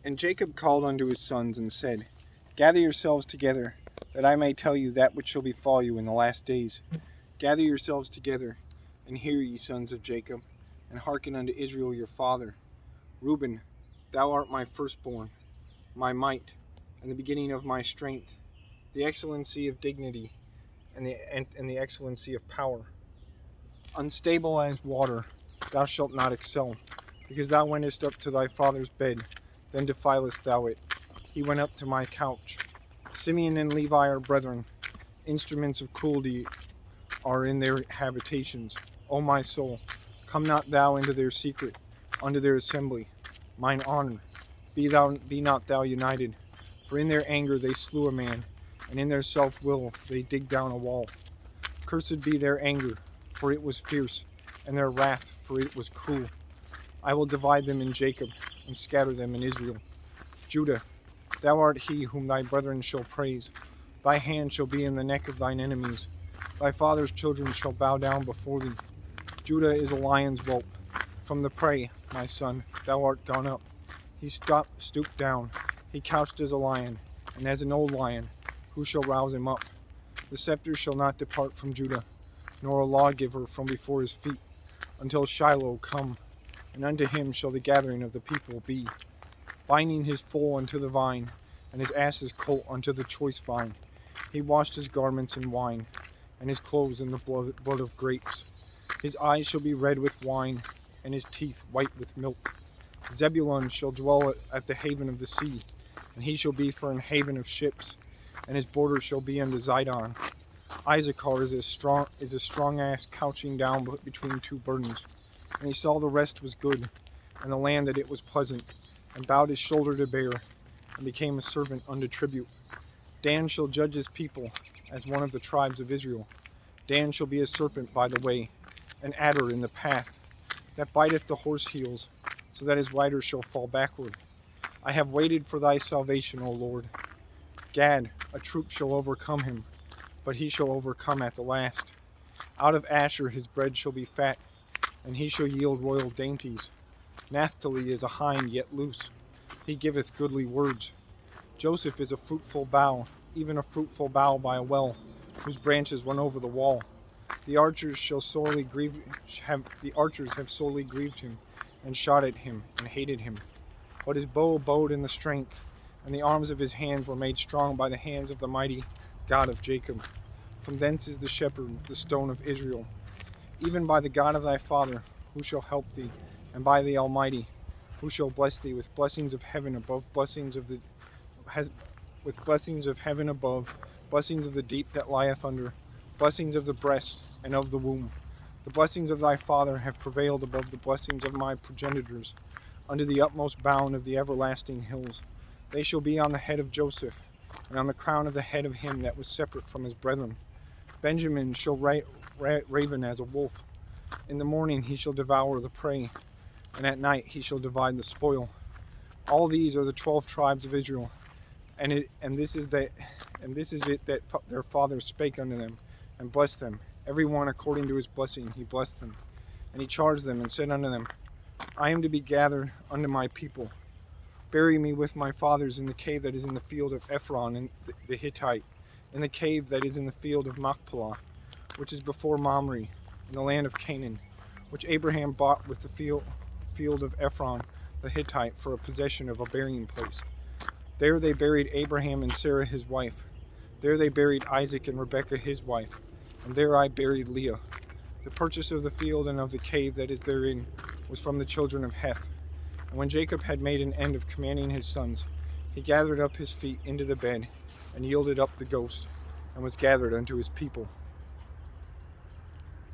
And Jacob called unto his sons, and said, Gather yourselves together, that I may tell you that which shall befall you in the last days. Gather yourselves together, and hear, ye sons of Jacob, and hearken unto Israel your father. Reuben, thou art my firstborn, my might, and the beginning of my strength, the excellency of dignity, and the excellency of power. Unstable as water, thou shalt not excel, because thou wentest up to thy father's bed, then defilest thou it. He went up to my couch. Simeon and Levi are brethren, instruments of cruelty are in their habitations. O my soul, come not thou into their secret, unto their assembly. Mine honor, be not thou united. For in their anger they slew a man, and in their self-will they dig down a wall. Cursed be their anger, for it was fierce, and their wrath, for it was cruel. I will divide them in Jacob, and scatter them in Israel. Judah, thou art he whom thy brethren shall praise. Thy hand shall be in the neck of thine enemies. Thy father's children shall bow down before thee. Judah is a lion's whelp. From the prey, my son, thou art gone up. He stooped down. He couched as a lion, and as an old lion, who shall rouse him up? The scepter shall not depart from Judah, nor a lawgiver from before his feet, until Shiloh come, and unto him shall the gathering of the people be. Binding his foal unto the vine, and his ass's colt unto the choice vine. He washed his garments in wine, and his clothes in the blood of grapes. His eyes shall be red with wine, and his teeth white with milk. Zebulun shall dwell at the haven of the sea, and he shall be for an haven of ships, and his border shall be unto Zidon. Issachar is a strong ass couching down between two burdens. And he saw the rest was good, and the land that it was pleasant, and bowed his shoulder to bear, and became a servant unto tribute. Dan shall judge his people, as one of the tribes of Israel. Dan shall be a serpent by the way, an adder in the path, that biteth the horse heels, so that his rider shall fall backward. I have waited for thy salvation, O Lord. Gad, a troop shall overcome him, but he shall overcome at the last. Out of Asher his bread shall be fat, and he shall yield royal dainties. Naphtali is a hind yet loose. He giveth goodly words. Joseph is a fruitful bough, even a fruitful bough by a well, whose branches run over the wall. The archers have sorely grieved him, and shot at him, and hated him. But his bow abode in the strength, and the arms of his hands were made strong by the hands of the mighty God of Jacob. From thence is the shepherd, the stone of Israel. Even by the God of thy father, who shall help thee, and by the Almighty, who shall bless thee with blessings of heaven above, blessings of the deep that lieth under, blessings of the breast and of the womb. The blessings of thy father have prevailed above the blessings of my progenitors, unto the utmost bound of the everlasting hills. They shall be on the head of Joseph, and on the crown of the head of him that was separate from his brethren. Benjamin shall raven as a wolf. In the morning he shall devour the prey, and at night he shall divide the spoil. All these are the 12 tribes of Israel, and this is it that their fathers spake unto them, and blessed them. Every one according to his blessing he blessed them. And he charged them, and said unto them, I am to be gathered unto my people. Bury me with my fathers in the cave that is in the field of Ephron and the Hittite, in the cave that is in the field of Machpelah, which is before Mamre, in the land of Canaan, which Abraham bought with the field of Ephron the Hittite for a possession of a burying place. There they buried Abraham and Sarah his wife. There they buried Isaac and Rebekah his wife. And there I buried Leah. The purchase of the field and of the cave that is therein was from the children of Heth. And when Jacob had made an end of commanding his sons, he gathered up his feet into the bed, and yielded up the ghost, and was gathered unto his people.